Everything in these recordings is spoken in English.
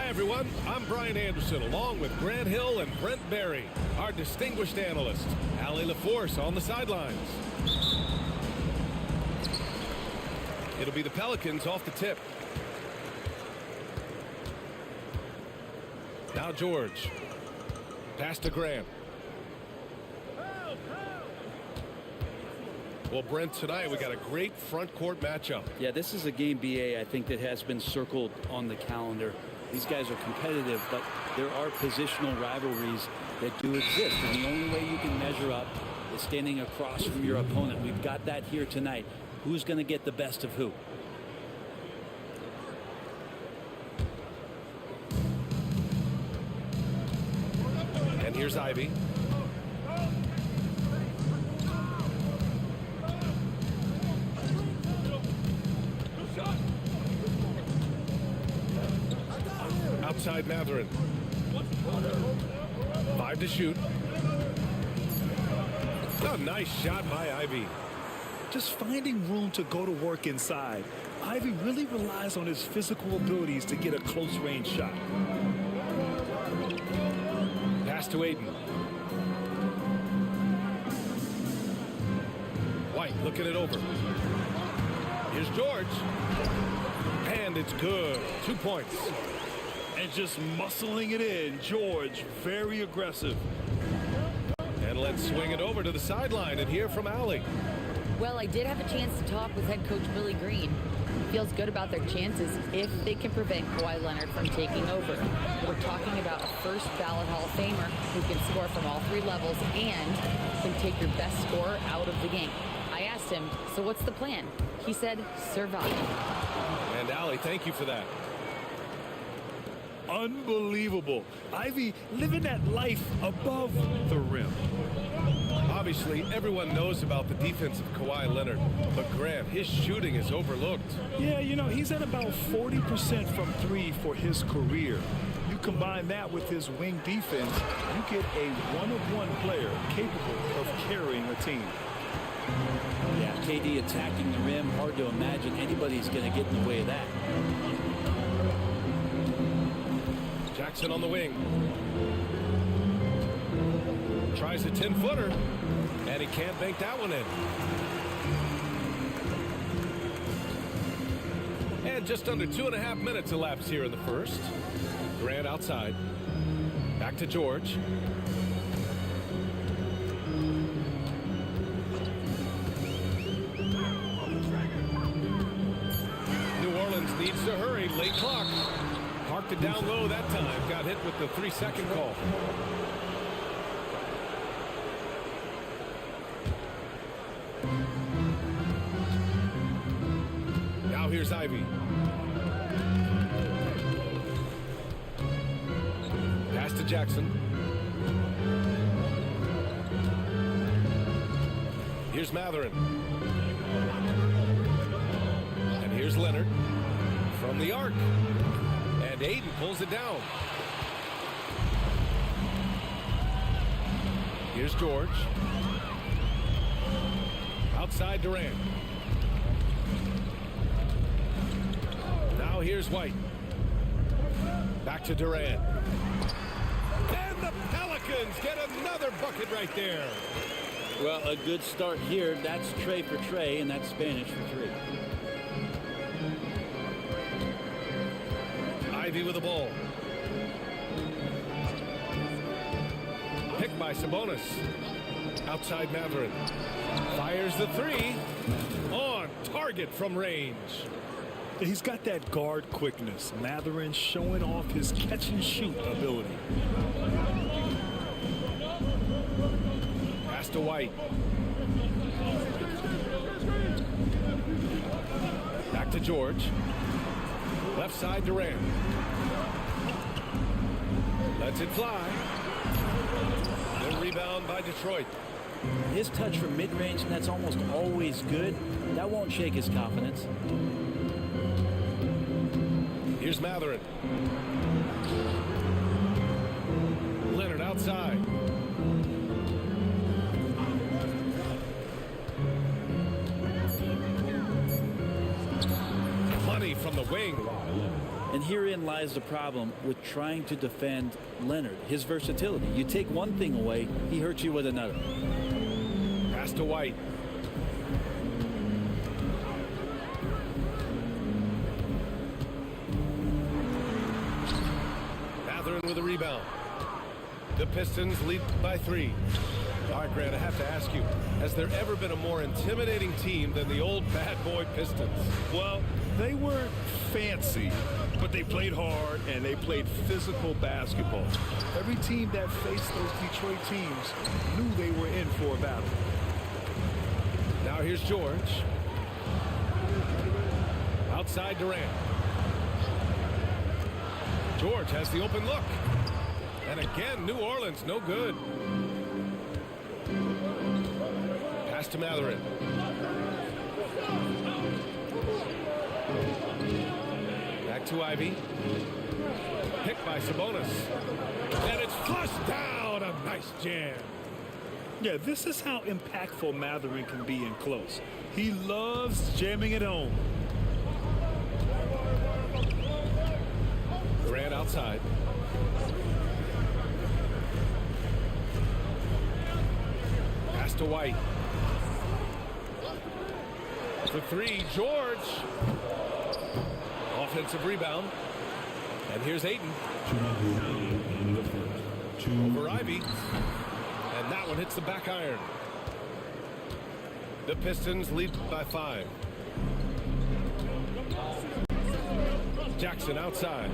everyone, I'm Brian Anderson, along with Grant Hill and Brent Barry, our distinguished analyst. Allie LaForce on the sidelines. It'll be the Pelicans off the tip. Now George. Pass to Grant. Well, Brent, tonight we got a great front court matchup. Yeah, this is a game, BA, I think, that has been circled on the calendar. These guys are competitive, but there are positional rivalries that do exist. And the only way you can measure up is standing across from your opponent. We've got that here tonight. Who's going to get the best of who? And here's Ivy. Outside Matherin. 5 to shoot. A nice shot by Ivy. Just finding room to go to work inside. Ivy really relies on his physical abilities to get a close range shot. Pass to Aiden. White looking it over. Here's George. And it's good. 2 points. And just muscling it in. George, very aggressive. And let's swing it over to the sideline and hear from Allie. Well, I did have a chance to talk with head coach Billy Green. He feels good about their chances if they can prevent Kawhi Leonard from taking over. We're talking about a first ballot Hall of Famer who can score from all 3 levels and can take your best scorer out of the game. I asked him, so what's the plan? He said, survive. And Allie, thank you for that. Unbelievable. Ivy living that life above the rim. Obviously, everyone knows about the defense of Kawhi Leonard, but Grant, his shooting is overlooked. Yeah, you know, he's at about 40% from 3 for his career. You combine that with his wing defense, you get a one-of-one player capable of carrying a team. Yeah, KD attacking the rim. Hard to imagine anybody's going to get in the way of that. Jackson on the wing. Tries a 10-footer, and he can't bank that one in. And just under 2.5 minutes elapsed here in the first. Grant outside. Back to George. New Orleans needs to hurry. Late clock. Parked it down low that time. Got hit with the 3-second call. Now here's Ivy. Pass to Jackson. Here's Matherin. And here's Leonard from the arc. And Aiden pulls it down. Here's George. Outside Durant. Now here's White. Back to Durant. And the Pelicans get another bucket right there. Well, a good start here. That's Trey for Trey, and that's Spanish for 3. Ivy with the ball. Picked by Sabonis. Outside Matherin. Fires the 3. On target from range. He's got that guard quickness. Matherin showing off his catch-and-shoot ability. Pass to White. Back to George. Left side Durant. Lets it fly. The rebound by Detroit. His touch from mid-range, and that's almost always good. That won't shake his confidence. Here's Matherin. Leonard outside. Money from the wing. And herein lies the problem with trying to defend Leonard, his versatility. You take one thing away, he hurts you with another. Pass to White. Mathurin with a rebound. The Pistons lead by 3. All right, Grant, I have to ask you, has there ever been a more intimidating team than the old bad boy Pistons? Well, they weren't fancy, but they played hard and they played physical basketball. Every team that faced those Detroit teams knew they were in for a battle. Now here's George. Outside Durant. George has the open look. And again, New Orleans, no good. Pass to Mathurin. Back to Ivy. Picked by Sabonis. And it's flushed down. A nice jam. Yeah, this is how impactful Mathurin can be in close. He loves jamming it home. Durant outside. Pass to White. For 3, George. Offensive rebound. And here's Ayton. Over Ivy. And that one hits the back iron. The Pistons lead by 5. Jackson outside.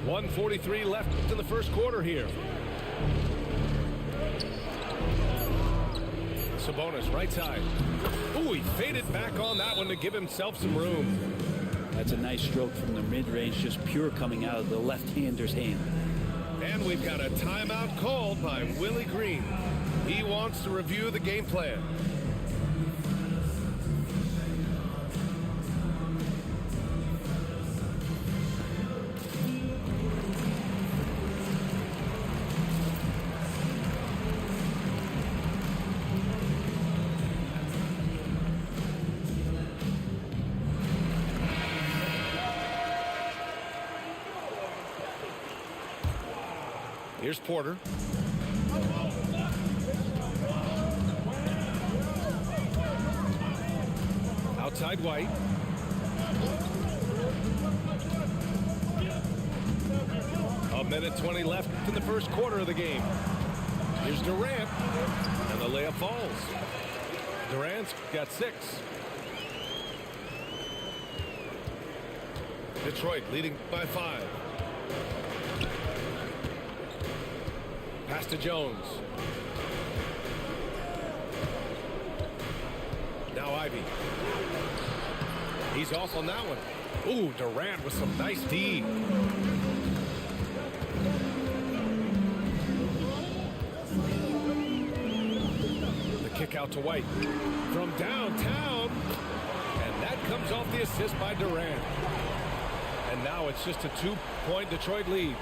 1:43 left in the first quarter here. Sabonis right side. Ooh, he faded back on that one to give himself some room. That's a nice stroke from the mid-range, just pure coming out of the left-hander's hand. And we've got a timeout called by Willie Green. He wants to review the game plan. Here's Porter. Outside White. A minute 20 left in the first quarter of the game. Here's Durant. And the layup falls. Durant's got 6. Detroit leading by 5. Pass to Jones. Now Ivy. He's off on that one. Ooh, Durant with some nice D. The kick out to White. From downtown. And that comes off the assist by Durant. And now it's just a 2-point Detroit lead.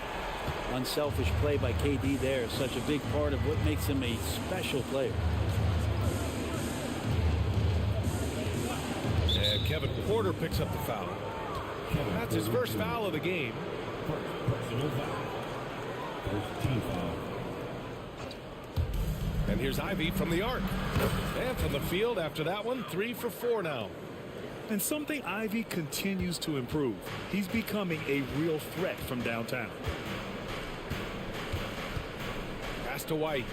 Unselfish play by KD there. Such a big part of what makes him a special player. And Kevin Porter picks up the foul. That's his first foul of the game. Personal foul. First team foul. And here's Ivy from the arc. And from the field after that one, 3 for 4 now. And something Ivy continues to improve. He's becoming a real threat from downtown. Pass to White.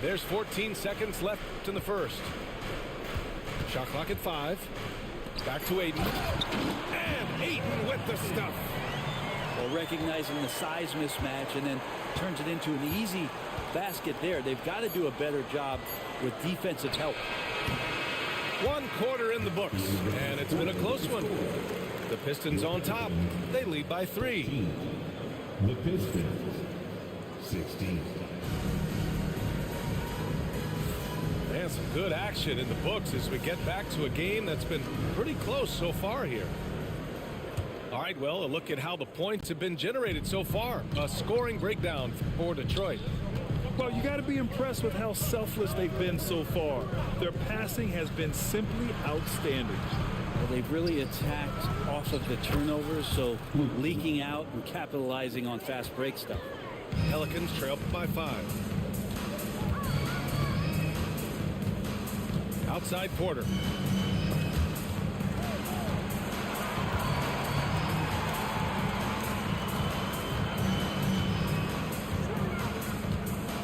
There's 14 seconds left in the first. Shot clock at 5. Back to Ayton. And Ayton with the stuff. Well, recognizing the size mismatch and then turns it into an easy basket there. They've got to do a better job with defensive help. 1 quarter in the books, and it's been a close one. The Pistons on top. They lead by 3. The Pistons, 16. And some good action in the books as we get back to a game that's been pretty close so far here. All right, well, a look at how the points have been generated so far. A scoring breakdown for Detroit. Well, you got to be impressed with how selfless they've been so far. Their passing has been simply outstanding. Well, they've really attacked off of the turnovers, so leaking out and capitalizing on fast break stuff. Pelicans trail by 5. Outside Porter.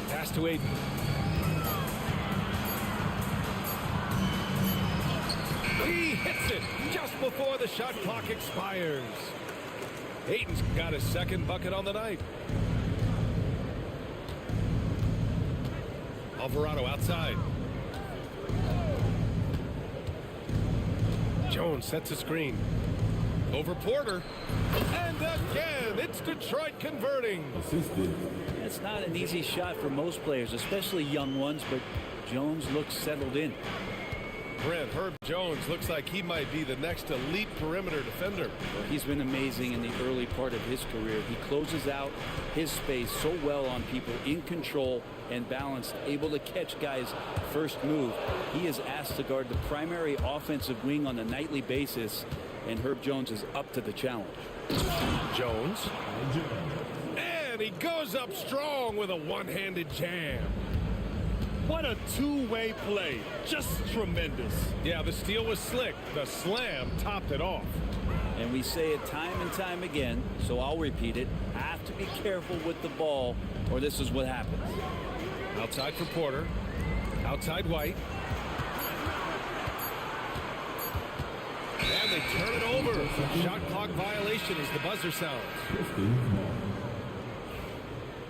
Pass to Aiden. He hits it just before the shot clock expires. Aiden's got his second bucket on the night. Alvarado outside. Jones sets a screen. Over Porter. And again, it's Detroit converting. Assisted. It's not an easy shot for most players, especially young ones, but Jones looks settled in. Brent, Herb Jones looks like he might be the next elite perimeter defender. He's been amazing in the early part of his career. He closes out his space so well on people, in control and balanced, able to catch guys' first move. He is asked to guard the primary offensive wing on a nightly basis, and Herb Jones is up to the challenge. Jones. And he goes up strong with a one-handed jam. What a two-way play. Just tremendous. Yeah, the steal was slick. The slam topped it off. And we say it time and time again, so I'll repeat it. Have to be careful with the ball, or this is what happens. Outside for Porter. Outside White. And they turn it over. Shot clock violation as the buzzer sounds. Pistons ball.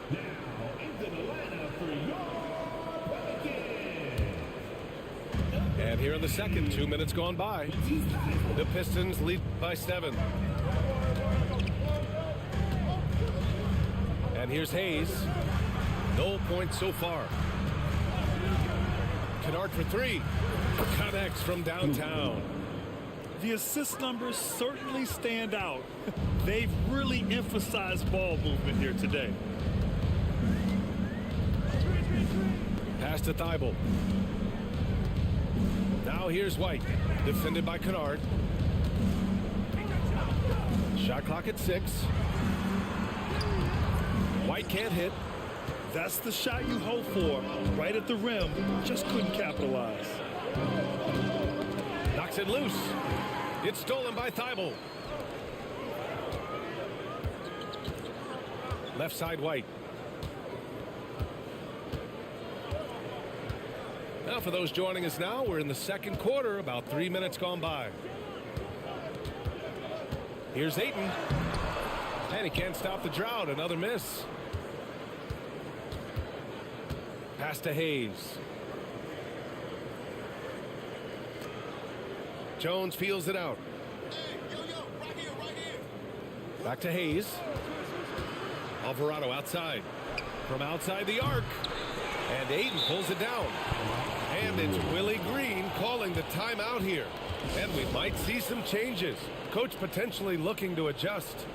Now into the lineup for your Pelicans. And here in the second, 2 minutes gone by. The Pistons lead by 7. And here's Hayes. No points so far. Kennard for 3. Connects from downtown. The assist numbers certainly stand out. They've really emphasized ball movement here today. Pass to Thibault. Now here's White. Defended by Kennard. Shot clock at 6. White can't hit. That's the shot you hope for. Right at the rim. Just couldn't capitalize. Knocks it loose. It's stolen by Thibault. Left side White. Now for those joining us now, we're in the second quarter, about 3 minutes gone by. Here's Ayton. And he can't stop the drought. Another miss. Pass to Hayes. Jones feels it out. Back to Hayes. Alvarado outside. From outside the arc. And Ayton pulls it down. And it's Willie Green calling the timeout here. And we might see some changes. Coach potentially looking to adjust.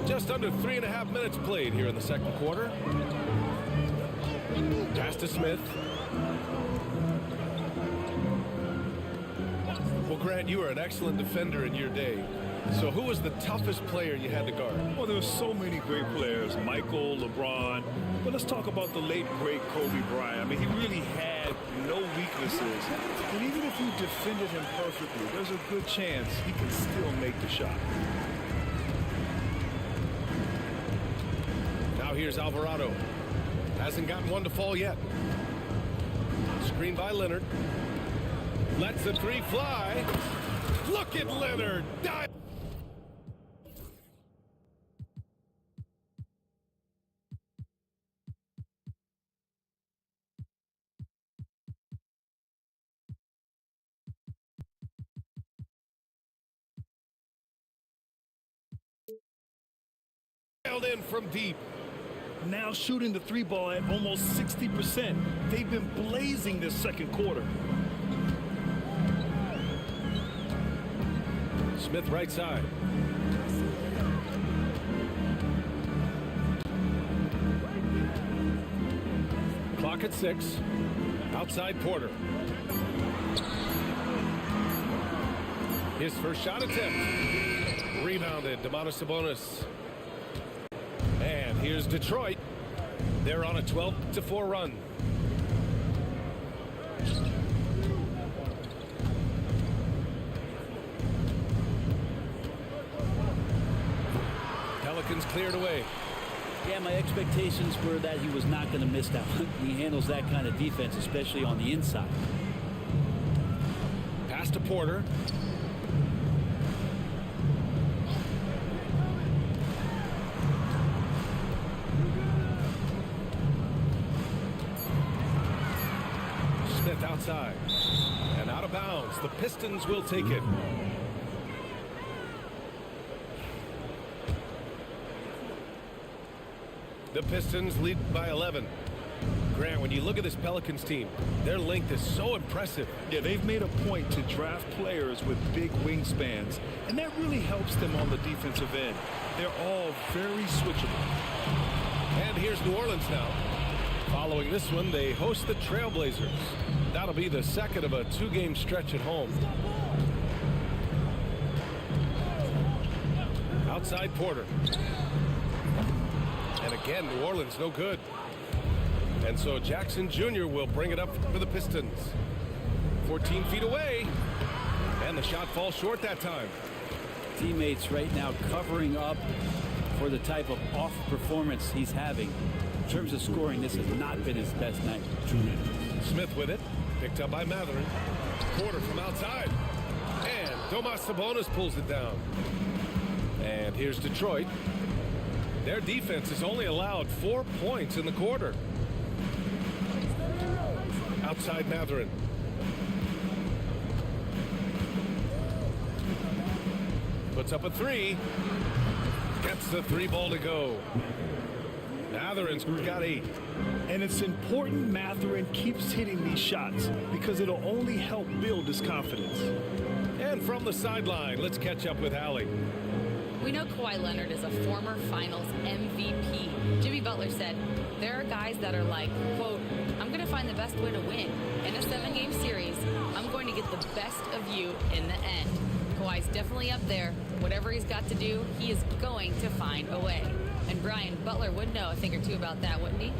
Just under 3.5 minutes played here in the second quarter. Pass to Smith. Well, Grant, you were an excellent defender in your day. So who was the toughest player you had to guard? Well, there were so many great players. Michael, LeBron. But let's talk about the late, great Kobe Bryant. I mean, he really had no weaknesses. And even if you defended him perfectly, there's a good chance he can still make the shot. Now here's Alvarado. Hasn't gotten one to fall yet. Screen by Leonard. Lets the 3 fly. Look at Leonard. dialed in from deep. Now shooting the three ball at almost 60%. They've been blazing this second quarter. Smith right side. Clock at 6. Outside Porter. His first shot attempt. Rebounded. Domantas Sabonis. And here's Detroit. They're on a 12-4 run. Pelicans cleared away. Yeah, my expectations were that he was not going to miss that one. He handles that kind of defense, especially on the inside. Pass to Porter. Smith outside. And out of bounds. The Pistons will take it. The Pistons lead by 11. Grant, when you look at this Pelicans team, their length is so impressive. Yeah, they've made a point to draft players with big wingspans, and that really helps them on the defensive end. They're all very switchable. And here's New Orleans now. Following this one, they host the Trailblazers. That'll be the second of a 2-game stretch at home. Outside Porter. And again, New Orleans no good. And so Jackson Jr. will bring it up for the Pistons. 14 feet away. And the shot falls short that time. Teammates right now covering up for the type of off performance he's having. In terms of scoring, this has not been his best night. Smith with it. Picked up by Matherin. Porter from outside. And Domantas Sabonis pulls it down. And here's Detroit. Their defense has only allowed 4 points in the quarter. Outside Matherin. Puts up a 3. Gets the 3 ball to go. Matherin's got 8. And it's important Matherin keeps hitting these shots because it'll only help build his confidence. And from the sideline, let's catch up with Allie. We know Kawhi Leonard is a former finals MVP. Jimmy Butler said, there are guys that are like, quote, I'm going to find the best way to win. In a 7-game series, I'm going to get the best of you in the end. Kawhi's definitely up there. Whatever he's got to do, he is going to find a way. And Brian, Butler would know a thing or two about that, wouldn't he?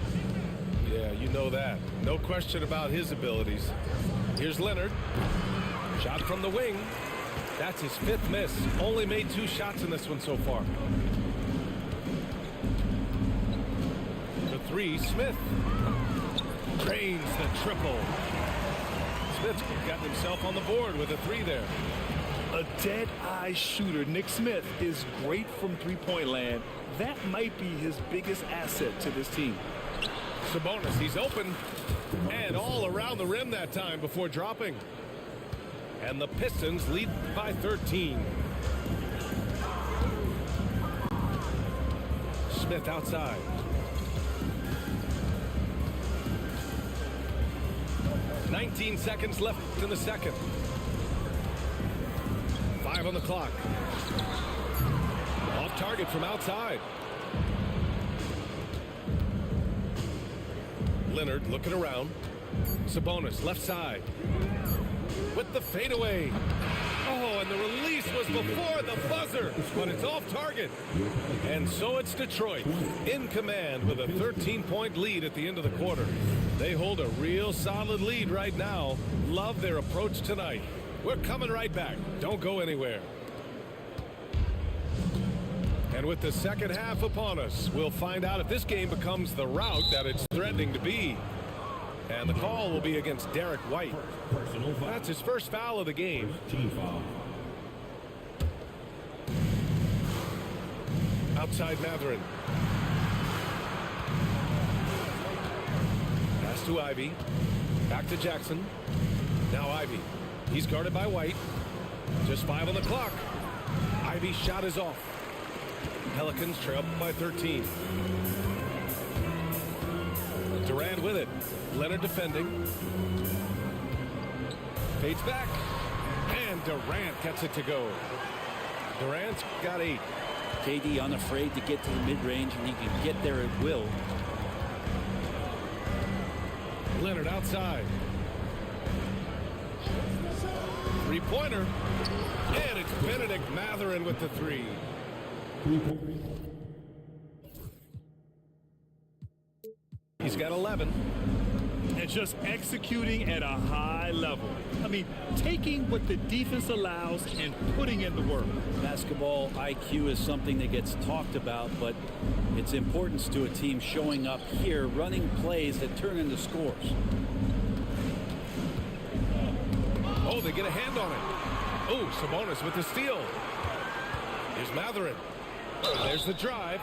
Yeah, you know that. No question about his abilities. Here's Leonard. Shot from the wing. That's his 5th miss. Only made 2 shots in this one so far. The 3, Smith. Drains the triple. Smith's got himself on the board with a 3 there. A dead-eye shooter. Nick Smith is great from three-point land. That might be his biggest asset to this team. Sabonis, he's open. And all around the rim that time before dropping. And the Pistons lead by 13. Smith outside. "19 seconds left in the second. 5 on the clock. Off target from outside. Leonard looking around. Sabonis left side. With the fadeaway. Oh, and the release was before the buzzer, but it's off target. And so it's Detroit in command with a 13-point lead at the end of the quarter. They hold a real solid lead right now. Love their approach tonight. We're coming right back. Don't go anywhere. And with the second half upon us, we'll find out if this game becomes the rout that it's threatening to be. And the call will be against Derek White. That's his first foul of the game. Outside Matherin. Pass to Ivy. Back to Jackson. Now Ivy. He's guarded by White. Just 5 on the clock. Ivy's shot is off. Pelicans trail by 13. Durant with it. Leonard defending. Fades back. And Durant gets it to go. Durant's got 8. KD unafraid to get to the mid-range, and he can get there at will. Leonard outside. Three-pointer. And it's Benedict Mathurin with the 3. He's got 11. And just executing at a high level. I mean, taking what the defense allows and putting in the work. Basketball IQ is something that gets talked about, but its importance to a team showing up here, running plays that turn into scores. Oh, they get a hand on it. Oh, Sabonis with the steal. Here's Mathurin. There's the drive.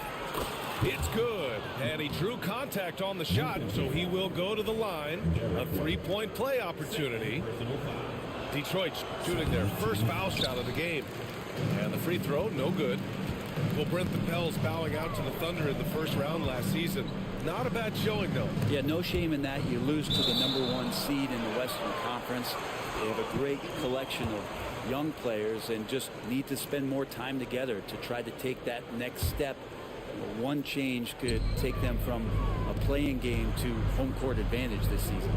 It's good. And he drew contact on the shot, so he will go to the line. A 3-point play opportunity. Detroit shooting their first foul shot of the game. And the free throw, no good. Well, Brent, the Pels bowing out to the Thunder in the first round last season. Not a bad showing, though. Yeah, no shame in that. You lose to the #1 seed in the Western Conference. They have a great collection of young players and just need to spend more time together to try to take that next step. One change could take them from a playing game to home court advantage this season.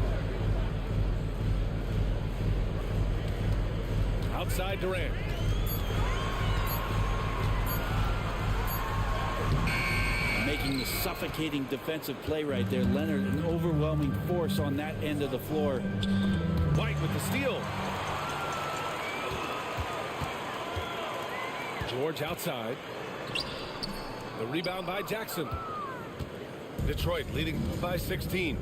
Outside Durant. Making the suffocating defensive play right there. Leonard, an overwhelming force on that end of the floor. White with the steal. George outside. The rebound by Jackson. Detroit leading by 16.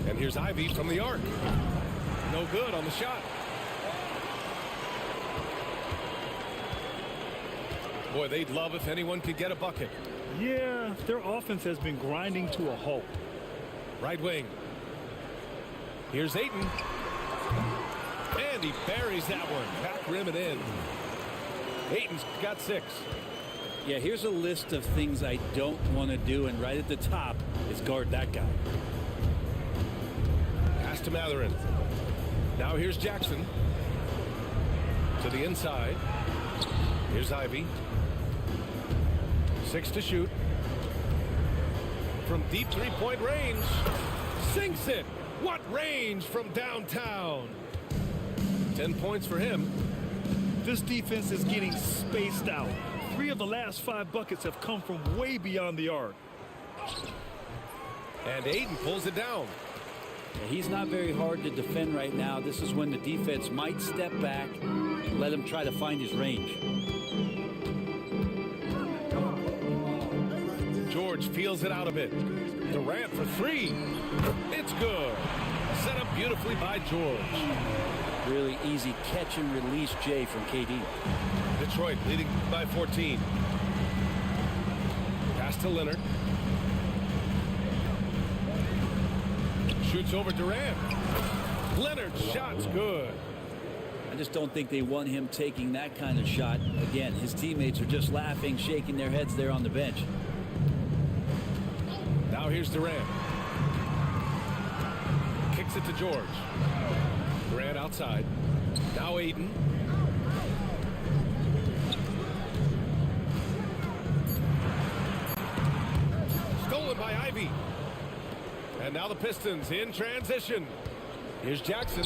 And here's Ivy from the arc. No good on the shot. Boy, they'd love if anyone could get a bucket. Yeah, their offense has been grinding to a halt. Right wing. Here's Ayton. And he buries that one. Back rim and in. Ayton's got 6. Yeah, here's a list of things I don't want to do, and right at the top is guard that guy. Pass to Mathurin. Now here's Jackson. To the inside. Here's Ivy. 6 to shoot. From deep 3-point range. Sinks it. What range from downtown. 10 points for him. This defense is getting spaced out. 3 of the last 5 buckets have come from way beyond the arc. And Ayton pulls it down. Yeah, he's not very hard to defend right now. This is when the defense might step back, let him try to find his range. George feels it out a bit. Durant for 3. It's good. Set up beautifully by George. Really easy catch and release, Jay, from KD. Detroit leading by 14. Pass to Leonard. Shoots over Durant. Leonard's shot's good. I just don't think they want him taking that kind of shot. Again, his teammates are just laughing, shaking their heads there on the bench. Now here's Durant. Kicks it to George. Durant outside. Now Ayton. Stolen by Ivy. And now the Pistons in transition. Here's Jackson.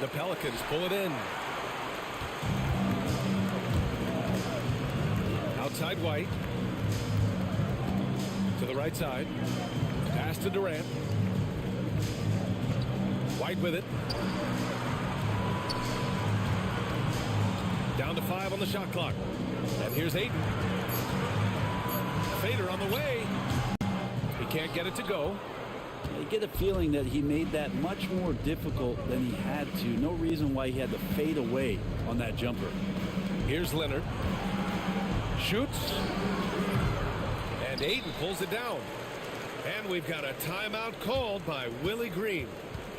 The Pelicans pull it in. Outside White. To the right side. Pass to Durant. White with it. Down to 5 on the shot clock. And here's Ayton. Fader on the way. He can't get it to go. I get a feeling that he made that much more difficult than he had to. No reason why he had to fade away on that jumper. Here's Leonard. Shoots. And Ayton pulls it down. And we've got a timeout called by Willie Green.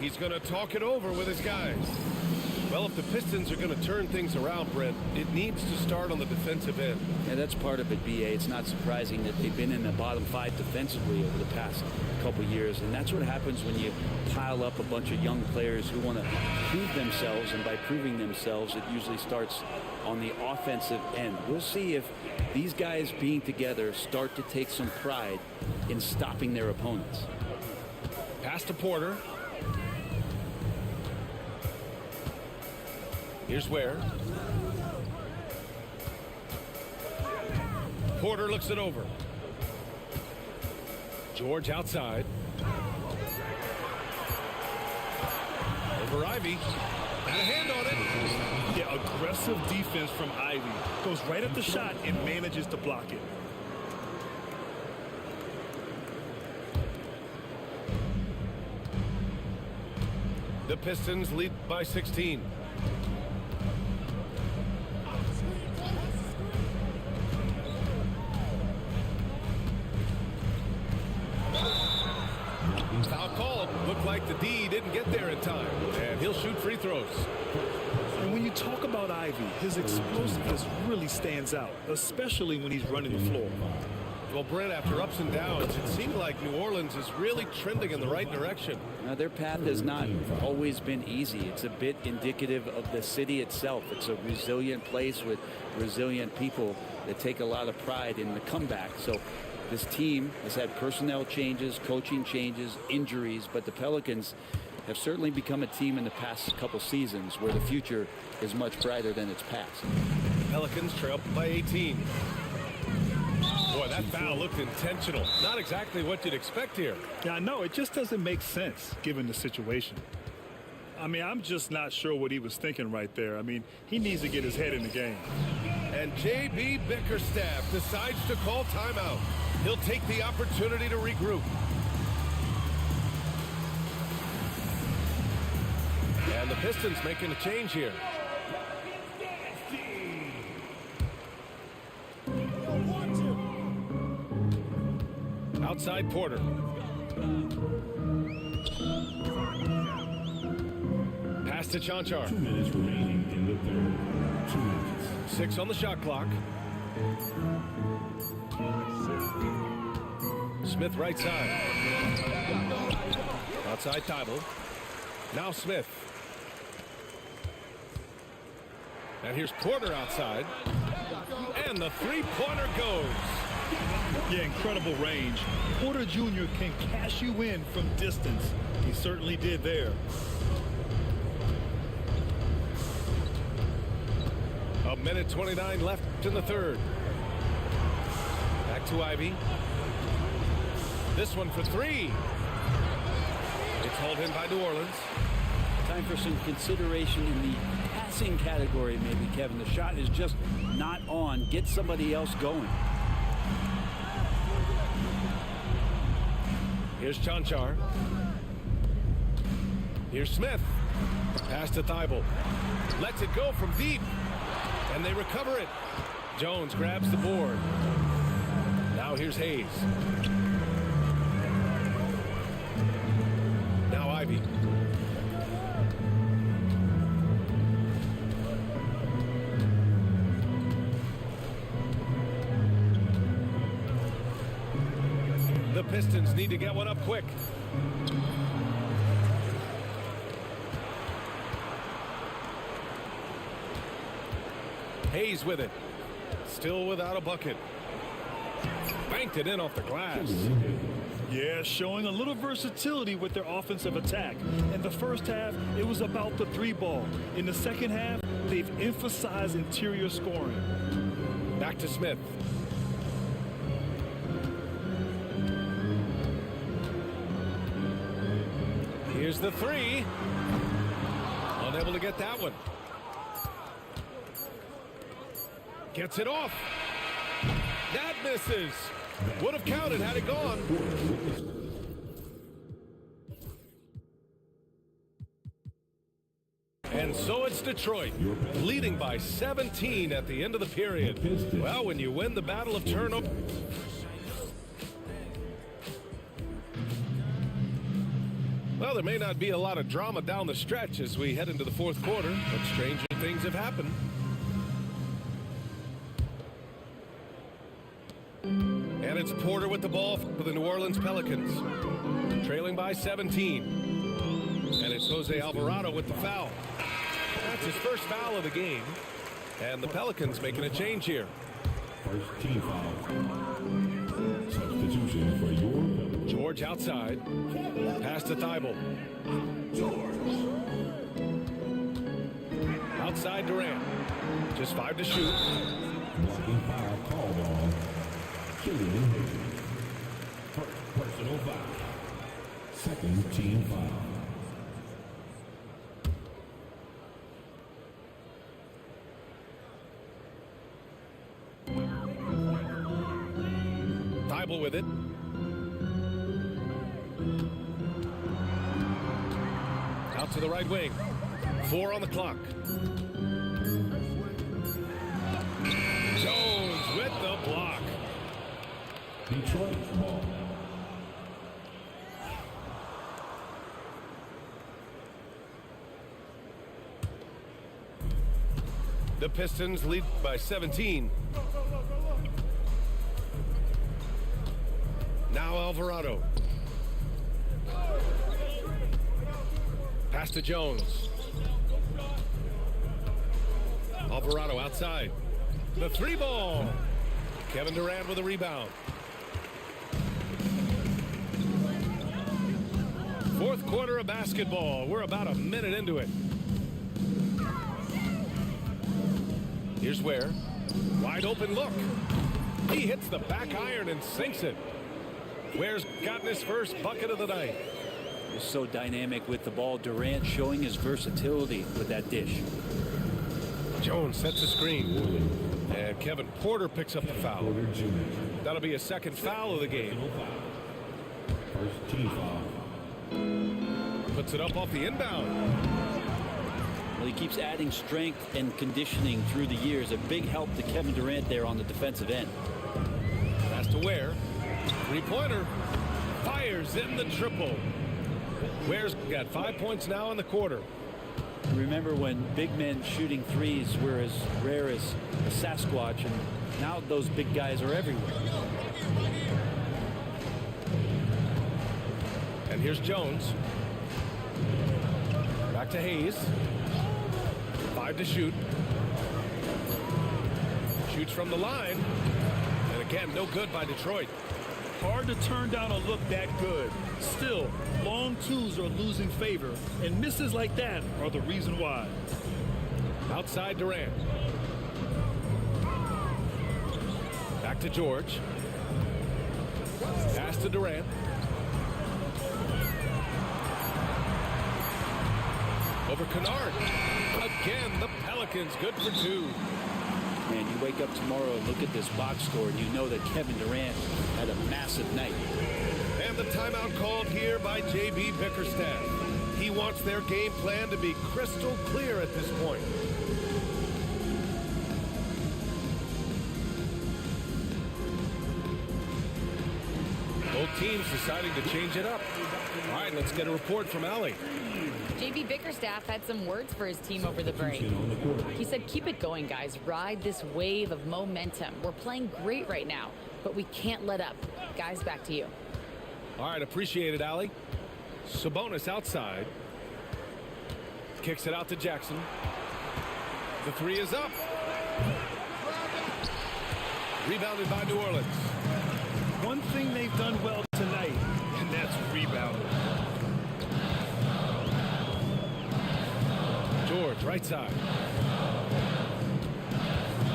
He's going to talk it over with his guys. Well, if the Pistons are going to turn things around, Brent, it needs to start on the defensive end. Yeah, that's part of it, B.A. It's not surprising that they've been in the bottom 5 defensively over the past couple years, and that's what happens when you pile up a bunch of young players who want to prove themselves, and by proving themselves, it usually starts on the offensive end. We'll see if these guys being together start to take some pride in stopping their opponents. Pass to Porter. Here's Ware. Porter looks it over. George outside. Over Ivy. Got a hand on it. Yeah, aggressive defense from Ivy. Goes right at the shot and manages to block it. The Pistons lead by 16. Foul called. Looked like the D didn't get there in time, and he'll shoot free throws. And when you talk about Ivy, his explosiveness really stands out, especially when he's running the floor. Well, Brent, after ups and downs, it seemed like New Orleans is really trending in the right direction. Now, their path has not always been easy. It's a bit indicative of the city itself. It's a resilient place with resilient people that take a lot of pride in the comeback. So this team has had personnel changes, coaching changes, injuries, but the Pelicans have certainly become a team in the past couple seasons where the future is much brighter than its past. Pelicans trail by 18. Boy, that foul looked intentional. Not exactly what you'd expect here. Yeah, I know. It just doesn't make sense given the situation. I mean, I'm just not sure what he was thinking right there. I mean, he needs to get his head in the game. And J.B. Bickerstaff decides to call timeout. He'll take the opportunity to regroup. And the Pistons making a change here. Outside Porter. Pass to Chanchar. 2 minutes remaining in the third. 2 minutes. 6 on the shot clock. Smith right side. Outside Thibault. Now Smith. And here's Porter outside. And the three-pointer goes. Yeah, incredible range. Porter Jr. can cash you in from distance. He certainly did there. A minute 29 left in the third. Back to Ivy. This one for 3. It's hauled in by New Orleans. Time for some consideration in the passing category, maybe, Kevin. The shot is just not on. Get somebody else going. Here's Chanchar. Here's Smith. Pass to Thibault. Lets it go from deep. And they recover it. Jones grabs the board. Now here's Hayes. Now Ivy. The Pistons need to get one up quick. Hayes with it. Still without a bucket. Banked it in off the glass. Yeah, showing a little versatility with their offensive attack. In the first half, it was about the 3-ball. In the second half, they've emphasized interior scoring. Back to Smith. Here's the 3. Unable to get that one. Gets it off. That misses. Would have counted had it gone. And so it's Detroit, leading by 17 at the end of the period. Well, when you win the battle of turnover. Well, there may not be a lot of drama down the stretch as we head into the fourth quarter, but stranger things have happened. And it's Porter with the ball for the New Orleans Pelicans, trailing by 17. And it's Jose Alvarado with the foul. That's his first foul of the game. And the Pelicans making a change here. First team foul. Substitution for your George outside. Pass to Thibault. Outside Durant. Just 5 to shoot. blocking foul called on Killian Hayes. Personal foul. Second team foul. Thibault with it. Out to the right wing. 4 on the clock. Jones with the block. Detroit's ball. The Pistons lead by 17. Now Alvarado. Pass to Jones. Alvarado outside. The 3-ball. Kevin Durant with a rebound. Fourth quarter of basketball. We're about a minute into it. Here's Ware. Wide open look. He hits the back iron and sinks it. Ware's gotten his first bucket of the night. He's so dynamic with the ball. Durant showing his versatility with that dish. Jones sets the screen. And Kevin Porter picks up the foul. Porter Jr. That'll be a second foul of the game. First team foul. Puts it up off the inbound. Well, he keeps adding strength and conditioning through the years. A big help to Kevin Durant there on the defensive end. Pass to Ware. 3-pointer. Fires in the triple. Ware's got 5 points now in the quarter. Remember when big men shooting threes were as rare as a Sasquatch, and now those big guys are everywhere. And here's Jones. Back to Hayes. 5 to shoot. Shoots from the line. And again, no good by Detroit. Hard to turn down a look that good. Still, long twos are losing favor, and misses like that are the reason why. Outside Durant. Back to George. Pass to Durant. Over Kennard. Again, the Pelicans good for 2. Man, you wake up tomorrow and look at this box score, and you know that Kevin Durant had a massive night. And the timeout called here by J.B. Bickerstaff. He wants their game plan to be crystal clear at this point. Both teams deciding to change it up. All right, let's get a report from Allie. J.B. Bickerstaff had some words for his team over the break. He said, keep it going, guys. Ride this wave of momentum. We're playing great right now, but we can't let up. Guys, back to you. All right, appreciate it, Allie. Sabonis outside. Kicks it out to Jackson. The 3 is up. Rebounded by New Orleans. One thing they've done well tonight, and that's rebounding. George, right side.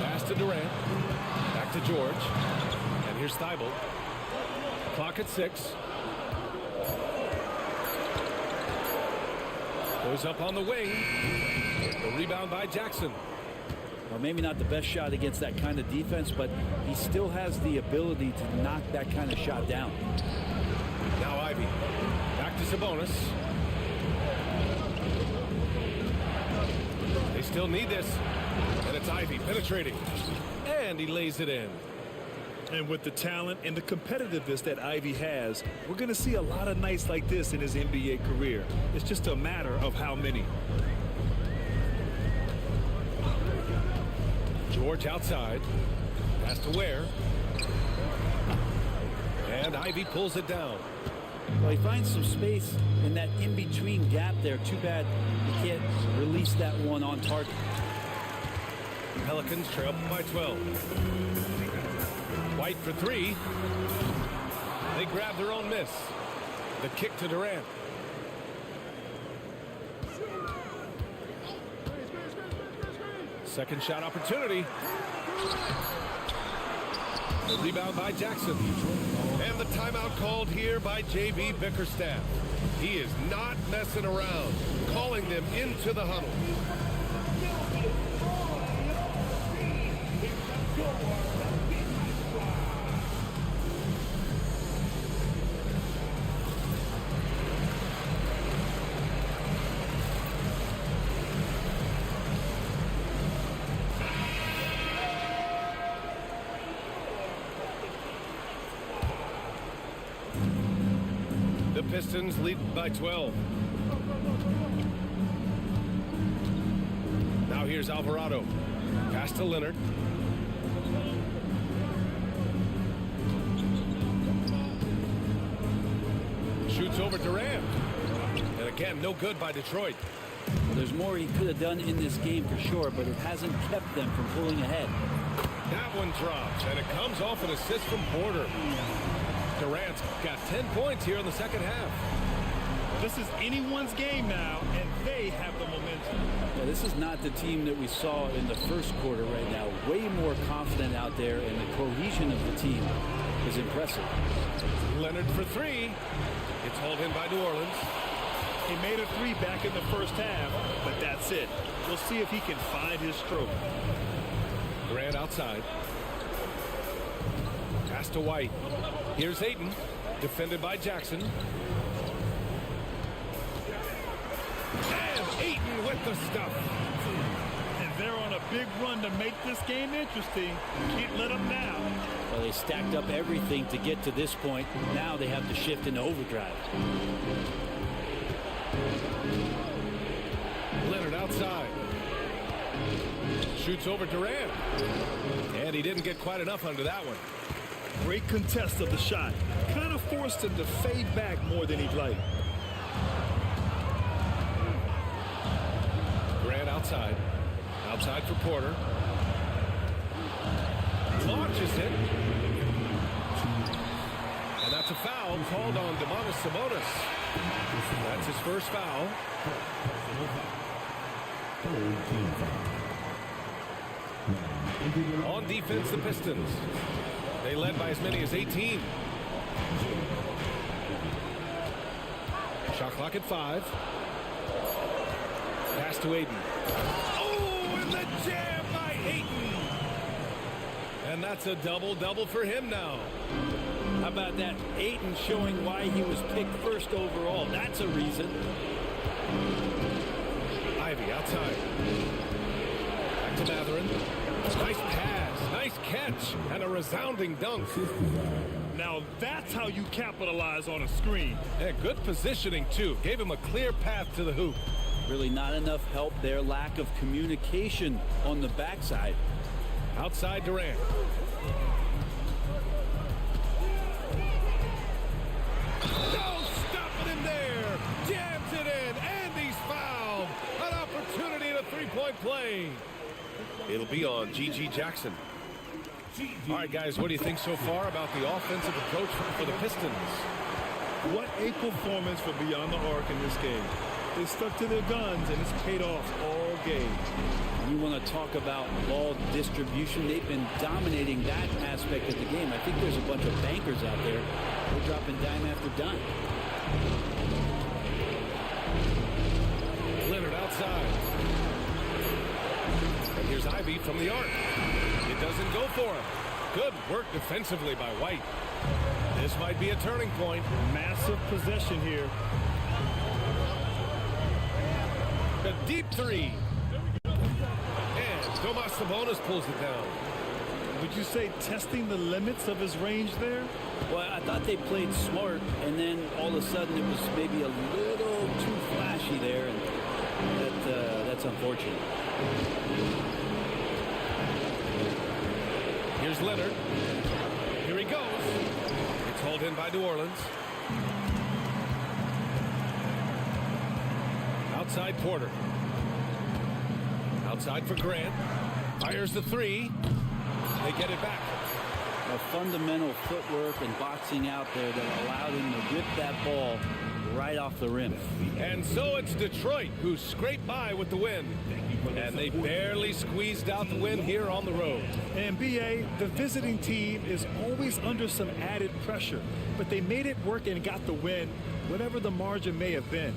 Pass to Durant. Back to George. And here's Thibault. Clock at 6. Goes up on the wing. The rebound by Jackson. Well, maybe not the best shot against that kind of defense, but he still has the ability to knock that kind of shot down. Now Ivy. Back to Sabonis. They still need this. And it's Ivy penetrating. And he lays it in. And with the talent and the competitiveness that Ivy has, we're going to see a lot of nights like this in his NBA career. It's just a matter of how many. George outside. Pass to Ware. And Ivy pulls it down. Well, he finds some space in that in-between gap there. Too bad he can't release that one on target. Pelicans trail by 12. White for three. They grab their own miss. The kick to Durant. Second shot opportunity. The rebound by Jackson. And the timeout called here by J.B. Bickerstaff. He is not messing around, calling them into the huddle. The Pistons lead by 12. Now here's Alvarado. Pass to Leonard. Shoots over Durant. And again, no good by Detroit. Well, there's more he could have done in this game for sure, but it hasn't kept them from pulling ahead. That one drops, and it comes off an assist from Porter. Durant's got 10 points here in the second half. This is anyone's game now, and they have the momentum. Yeah, this is not the team that we saw in the first quarter right now. Way more confident out there, and the cohesion of the team is impressive. Leonard for three. It's hauled in by New Orleans. He made a three back in the first half, but that's it. We'll see if he can find his stroke. Durant outside. Pass to White. Here's Ayton, defended by Jackson. And Ayton with the stuff. And they're on a big run to make this game interesting. Can't let them down. Well, they stacked up everything to get to this point. Now they have to shift into overdrive. Leonard outside. Shoots over Durant. And he didn't get quite enough under that one. Great contest of the shot. Kind of forced him to fade back more than he'd like. Durant outside. Outside for Porter. Launches it. And that's a foul called on Domantas Sabonis. That's his first foul. On defense, the Pistons. They led by as many as 18. Shot clock at 5. Pass to Ayton. Oh, and the jam by Ayton. And that's a double-double for him now. How about that? Ayton showing why he was picked first overall. That's a reason. Ivy outside. Back to Mathurin. Nice pass, nice catch, and a resounding dunk. Now that's how you capitalize on a screen. Yeah, good positioning, too. Gave him a clear path to the hoop. Really not enough help there. Lack of communication on the backside. Outside Durant. No, stopping him there. Jams it in, and he's fouled. An opportunity at a three-point play. It'll be on G.G. Jackson. All right, guys, what do you think so far about the offensive approach for the Pistons? What a performance for beyond the arc in this game. They stuck to their guns, and it's paid off all game. You want to talk about ball distribution. They've been dominating that aspect of the game. I think there's a bunch of bankers out there. They're dropping dime after dime. Leonard outside. And here's Ivy from the arc. It doesn't go for him. Good work defensively by White. This might be a turning point. Massive possession here. The deep three. And Domantas Sabonis pulls it down. Would you say testing the limits of his range there? Well, I thought they played smart, and then all of a sudden it was maybe a little too flashy there, and that's unfortunate. Here's Leonard. Here he goes. It's hauled in by New Orleans. Outside Porter. Outside for Grant. Fires the three. They get it back. A fundamental footwork and boxing out there that allowed him to rip that ball right off the rim. And so it's Detroit who scraped by with the win. And they barely squeezed out the win here on the road. And BA, the visiting team is always under some added pressure, but they made it work and got the win, whatever the margin may have been.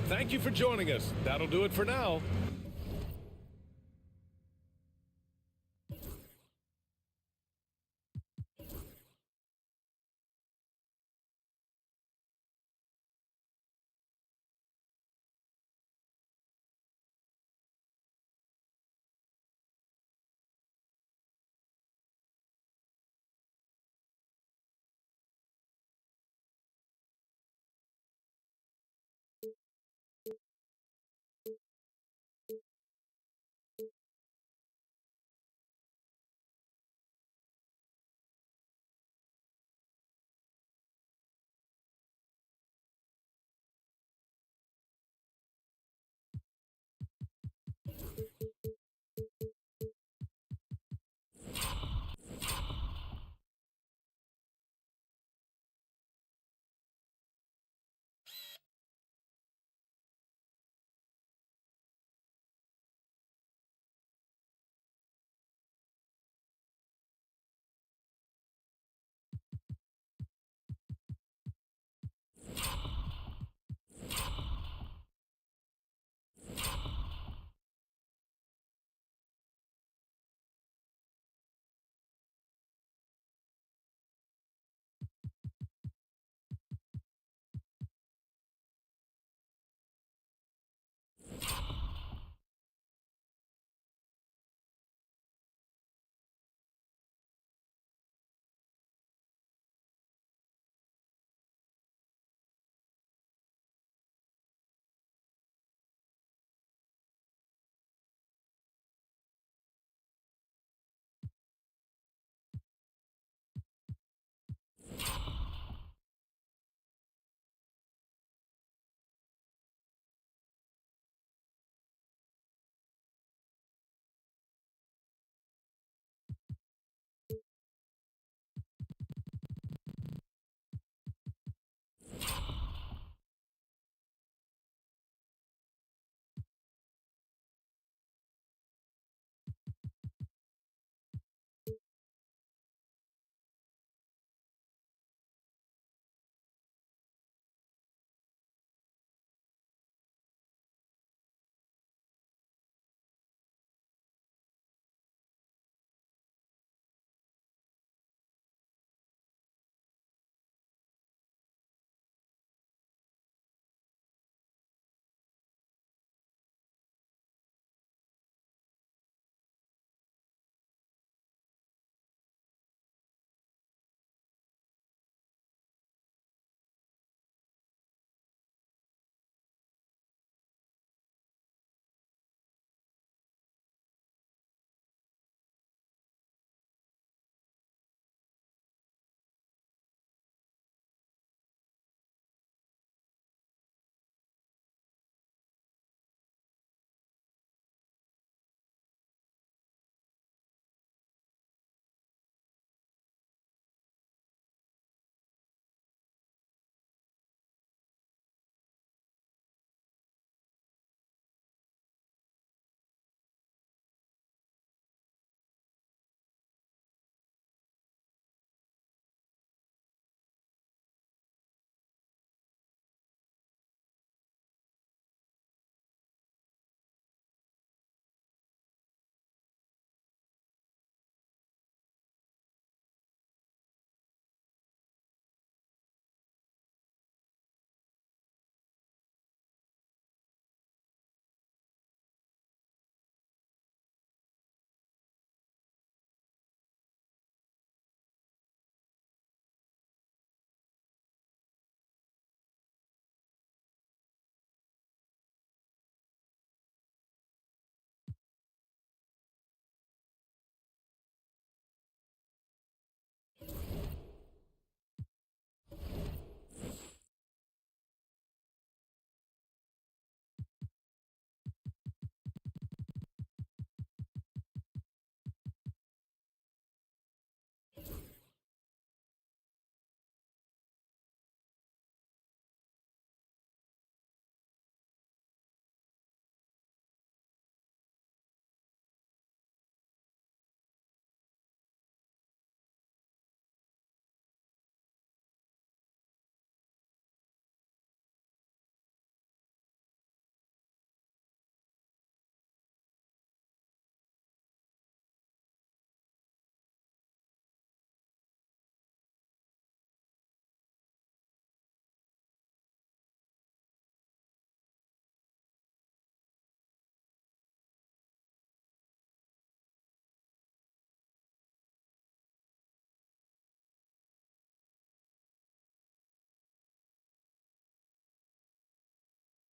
Thank you for joining us. That'll do it for now.